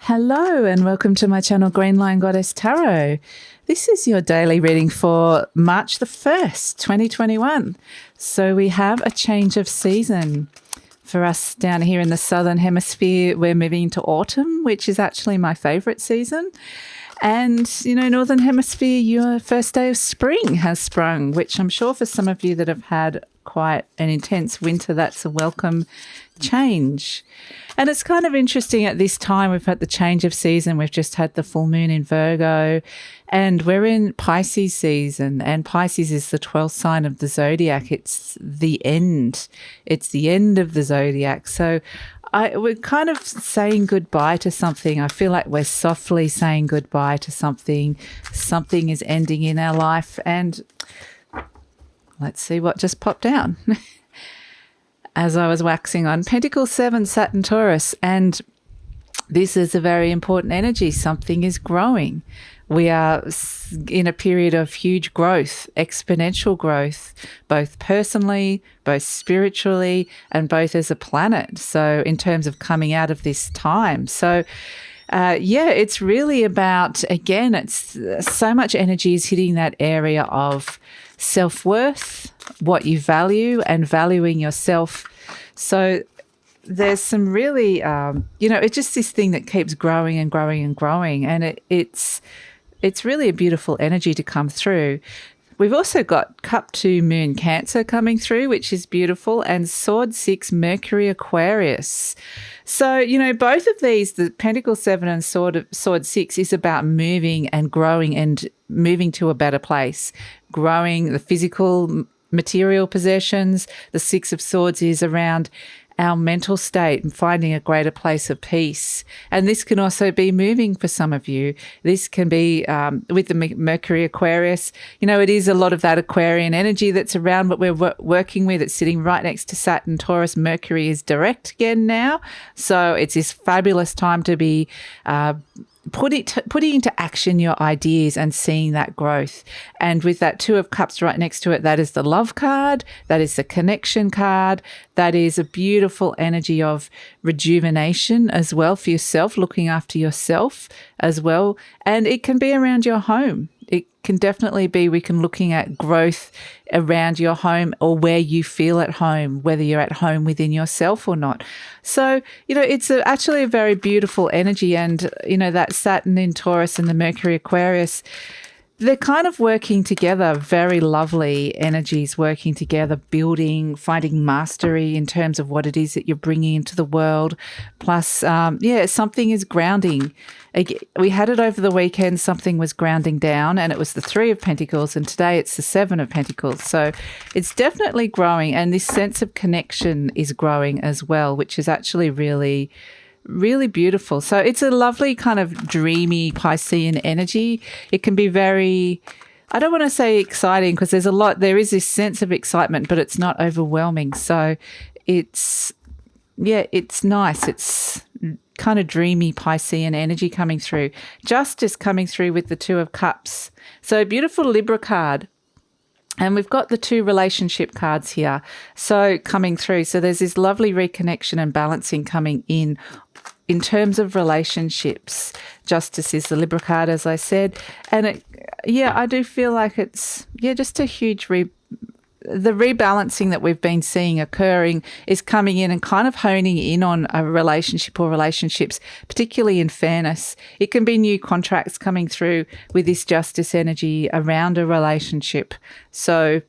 Hello and welcome to my channel GreenLion Goddess Tarot. This is your daily reading for March the 1st, 2021. So we have a change of season. For us down here in the Southern Hemisphere, we're moving into autumn, which is actually my favourite season. And, Northern Hemisphere, your first day of spring has sprung, which I'm sure for some of you that have had quite an intense winter, that's a welcome change. And it's kind of interesting at this time, we've had the change of season. We've just had the full moon in Virgo and we're in Pisces season, and Pisces is the 12th sign of the zodiac. It's the end. It's the end of the zodiac. So we're kind of saying goodbye to something. I feel like we're softly saying goodbye to something. Something is ending in our life. And let's see what just popped down. As I was waxing on, Pentacle 7, Saturn, Taurus, and this is a very important energy. Something is growing. We are in a period of huge growth, exponential growth, both personally, both spiritually, and both as a planet. So in terms of coming out of this time. So it's really about, again, it's so much energy is hitting that area of self-worth, what you value, and valuing yourself. So there's some really, it's just this thing that keeps growing and growing and growing, and it's really a beautiful energy to come through. We've also got Cup 2 Moon Cancer coming through, which is beautiful, and Sword 6 Mercury Aquarius. So, both of these, the Pentacle 7 and Sword 6, is about moving and growing and moving to a better place, growing the physical material possessions. The Six of Swords is around our mental state and finding a greater place of peace. And this can also be moving for some of you. This can be with the Mercury Aquarius. It is a lot of that Aquarian energy that's around what we're working with. It's sitting right next to Saturn, Taurus. Mercury is direct again now. So it's this fabulous time to be putting into action your ideas and seeing that growth. And with that Two of Cups right next to it, that is the love card, that is the connection card, that is a beautiful energy of rejuvenation as well for yourself, looking after yourself as well. And it can be around your home. It can definitely be, we can looking at growth around your home or where you feel at home, whether you're at home within yourself or not. So, it's actually a very beautiful energy. And, that Saturn in Taurus and the Mercury Aquarius, they're kind of working together, very lovely energies working together, building, finding mastery in terms of what it is that you're bringing into the world. Plus, something is grounding. We had it over the weekend, something was grounding down, and it was the Three of Pentacles, and today it's the Seven of Pentacles. So it's definitely growing, and this sense of connection is growing as well, which is actually really, really beautiful. So it's a lovely kind of dreamy Piscean energy. It can be very, I don't want to say exciting because there is this sense of excitement, but it's not overwhelming. So it's nice. It's kind of dreamy Piscean energy coming through. Justice coming through with the Two of Cups. So beautiful Libra card. And we've got the two relationship cards here. So coming through. So there's this lovely reconnection and balancing coming in terms of relationships. Justice is the Libra card, as I said. And I do feel like it's, just a huge the rebalancing that we've been seeing occurring is coming in and kind of honing in on a relationship or relationships, particularly in fairness. It can be new contracts coming through with this justice energy around a relationship. So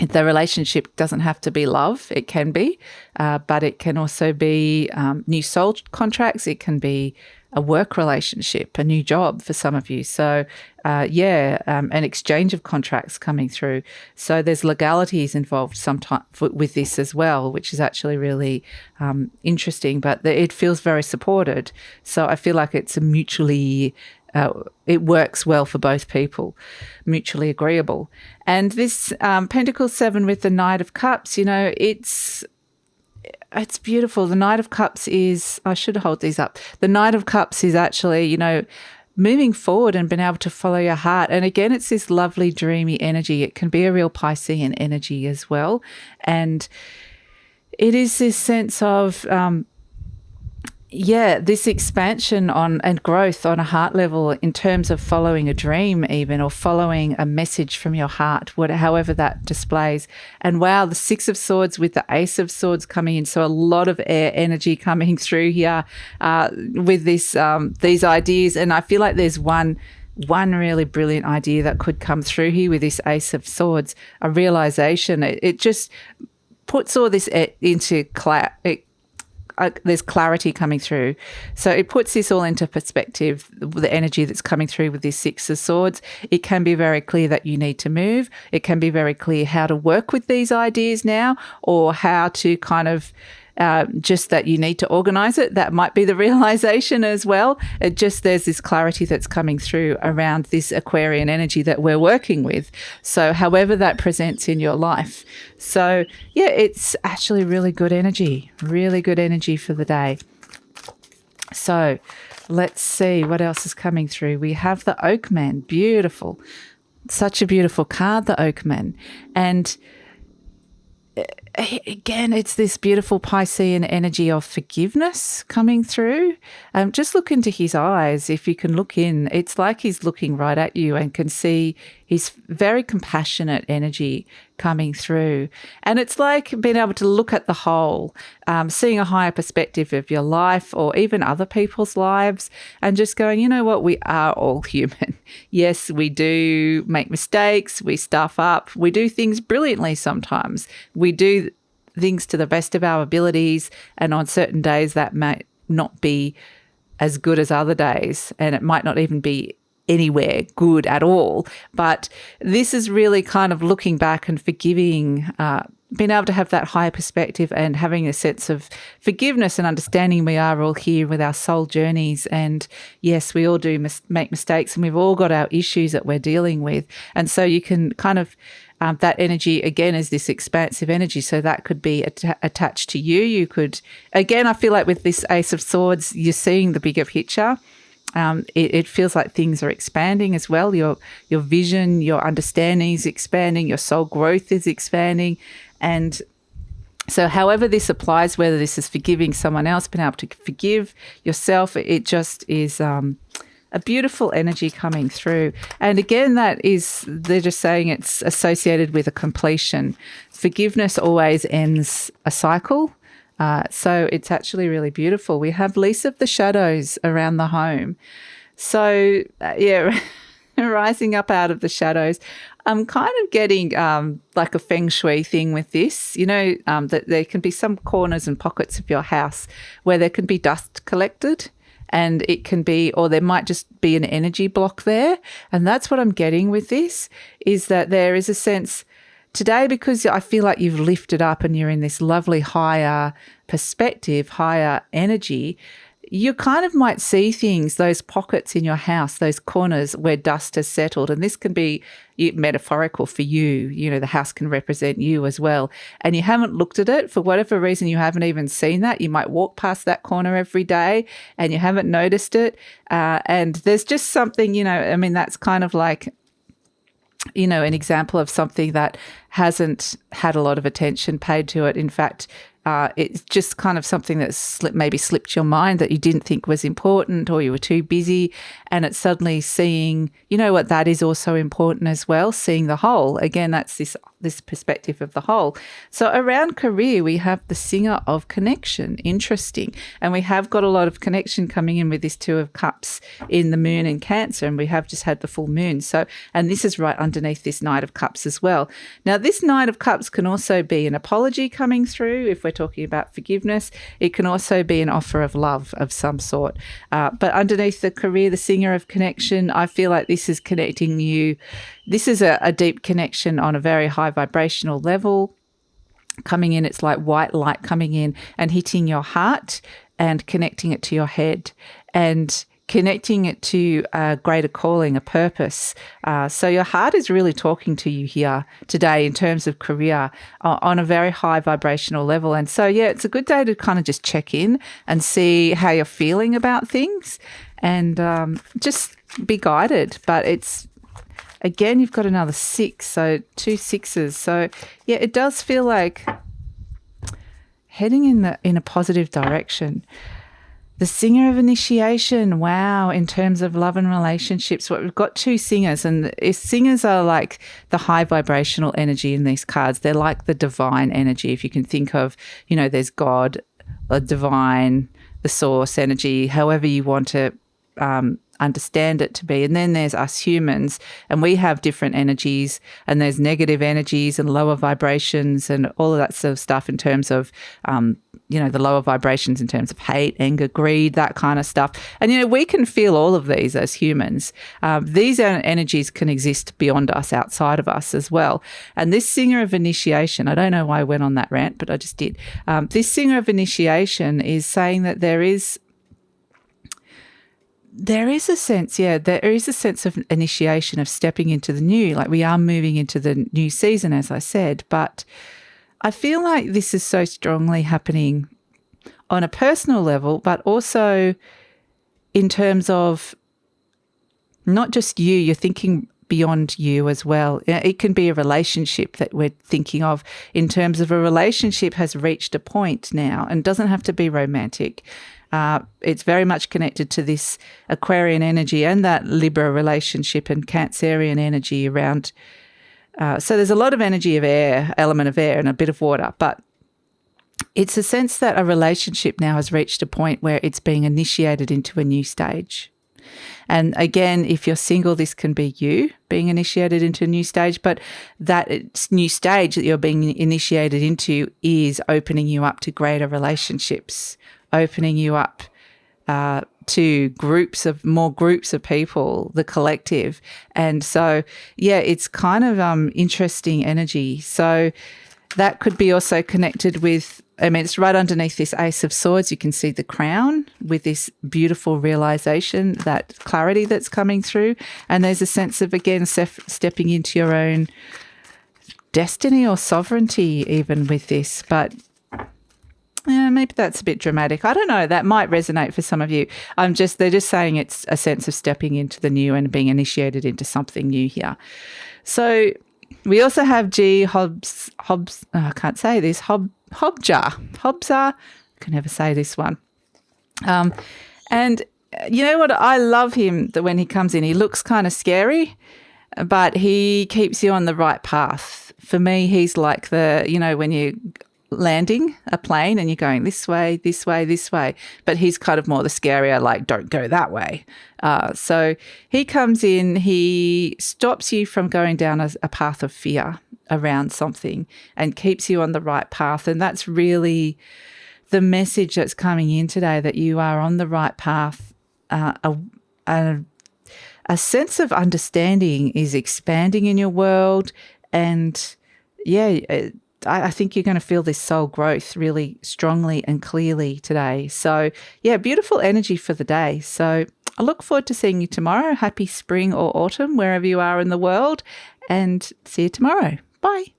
the relationship doesn't have to be love. It can be, but it can also be new soul contracts. It can be a work relationship, a new job for some of you. So, an exchange of contracts coming through. So there's legalities involved sometimes with this as well, which is actually really interesting, but it feels very supported. So I feel like it's a mutually, it works well for both people, mutually agreeable. And this Pentacle 7 with the Knight of Cups, it's beautiful. The Knight of Cups is, I should hold these up. The Knight of Cups is actually, moving forward and being able to follow your heart. And again, it's this lovely, dreamy energy. It can be a real Piscean energy as well. And it is this sense of Yeah, this expansion on and growth on a heart level in terms of following a dream even, or following a message from your heart, however that displays. And wow, the Six of Swords with the Ace of Swords coming in. So a lot of air energy coming through here with these ideas. And I feel like there's one really brilliant idea that could come through here with this Ace of Swords, a realization. It just puts all this into there's clarity coming through. So it puts this all into perspective, the energy that's coming through with this Six of Swords. It can be very clear that you need to move. It can be very clear how to work with these ideas now, or how to kind of just that you need to organize it. That might be the realization as well. There's this clarity that's coming through around this Aquarian energy that we're working with. So however that presents in your life. So yeah, it's actually really good energy for the day. So let's see what else is coming through. We have the Oakman. Beautiful. Such a beautiful card, the Oakman. And again, it's this beautiful Piscean energy of forgiveness coming through. Just look into his eyes. If you can look in, it's like he's looking right at you and can see his very compassionate energy coming through. And it's like being able to look at the whole, seeing a higher perspective of your life or even other people's lives, and just going, you know what, we are all human. Yes, we do make mistakes, we stuff up, we do things brilliantly sometimes. We do things to the best of our abilities, and on certain days that may not be as good as other days, and it might not even be anywhere good at all. But this is really kind of looking back and forgiving, being able to have that higher perspective and having a sense of forgiveness and understanding we are all here with our soul journeys. And yes, we all do make mistakes, and we've all got our issues that we're dealing with. And so you can kind of, that energy again is this expansive energy. So that could be attached to you. You could, again, I feel like with this Ace of Swords, you're seeing the bigger picture. It feels like things are expanding as well. Your vision, your understanding is expanding, your soul growth is expanding. And so however this applies, whether this is forgiving someone else, being able to forgive yourself, it just is a beautiful energy coming through. And again, they're just saying it's associated with a completion. Forgiveness always ends a cycle. So it's actually really beautiful. We have Lease of the Shadows around the home. So, rising up out of the shadows. I'm kind of getting like a feng shui thing with this, that there can be some corners and pockets of your house where there can be dust collected, and it can be, or there might just be an energy block there. And that's what I'm getting with this, is that there is a sense today, because I feel like you've lifted up and you're in this lovely higher perspective, higher energy, you kind of might see things, those pockets in your house, those corners where dust has settled. And this can be metaphorical for you. The house can represent you as well. And you haven't looked at it for whatever reason. You haven't even seen that. You might walk past that corner every day and you haven't noticed it. And there's just something, that's kind of like, an example of something that hasn't had a lot of attention paid to it. In fact, it's just kind of something that's maybe slipped your mind that you didn't think was important, or you were too busy, and it's suddenly seeing, that is also important as well, seeing the whole. Again, that's this perspective of the whole. So around career, we have the Singer of Connection. Interesting. And we have got a lot of connection coming in with this Two of Cups in the moon in Cancer, and we have just had the full moon. So, and this is right underneath this Knight of Cups as well. Now, this Knight of Cups can also be an apology coming through if we're talking about forgiveness. It can also be an offer of love of some sort. But underneath the career, the Singer of Connection, I feel like this is connecting you. This is a deep connection on a very high vibrational level. Coming in, it's like white light coming in and hitting your heart and connecting it to your head and connecting it to a greater calling, a purpose. So your heart is really talking to you here today in terms of career on a very high vibrational level. And so, it's a good day to kind of just check in and see how you're feeling about things and just be guided. But it's, again, you've got another 6, so 2 6s. So, it does feel like heading in a positive direction. The singer of initiation. Wow. In terms of love and relationships, we've got two singers, and singers are like the high vibrational energy in these cards. They're like the divine energy. If you can think of, there's God, a divine, the source energy, however you want to understand it to be. And then there's us humans, and we have different energies, and there's negative energies and lower vibrations and all of that sort of stuff in terms of, the lower vibrations in terms of hate, anger, greed, that kind of stuff. And, we can feel all of these as humans. These energies can exist beyond us, outside of us as well. And this singer of initiation, I don't know why I went on that rant, but I just did. This singer of initiation is saying that there is a sense of initiation, of stepping into the new. Like, we are moving into the new season, as I said, but I feel like this is so strongly happening on a personal level, but also in terms of not just you're thinking beyond you as well. It can be a relationship that we're thinking of, in terms of a relationship has reached a point now, and doesn't have to be romantic. It's very much connected to this Aquarian energy and that Libra relationship and Cancerian energy around. So there's a lot of energy of air, element of air, and a bit of water. But it's a sense that a relationship now has reached a point where it's being initiated into a new stage. And again, if you're single, this can be you being initiated into a new stage, but that new stage that you're being initiated into is opening you up to greater relationships, opening you up to more groups of people, the collective. And so, it's kind of interesting energy. So that could be also connected with, it's right underneath this Ace of Swords. You can see the crown with this beautiful realization, that clarity that's coming through. And there's a sense of, again, stepping into your own destiny or sovereignty even with this. But maybe that's a bit dramatic. I don't know. That might resonate for some of you. They're just saying it's a sense of stepping into the new and being initiated into something new here. So we also have I can't say this, Hobjar. I can never say this one. And you know what? I love him, that when he comes in, he looks kind of scary, but he keeps you on the right path. For me, he's like when you're landing a plane and you're going this way, this way, this way, but he's kind of more the scarier, like, don't go that way. So he comes in, he stops you from going down a path of fear around something and keeps you on the right path. And that's really the message that's coming in today, that you are on the right path. A sense of understanding is expanding in your world, and I think you're going to feel this soul growth really strongly and clearly today. So, beautiful energy for the day. So I look forward to seeing you tomorrow. Happy spring or autumn, wherever you are in the world, and see you tomorrow. Bye.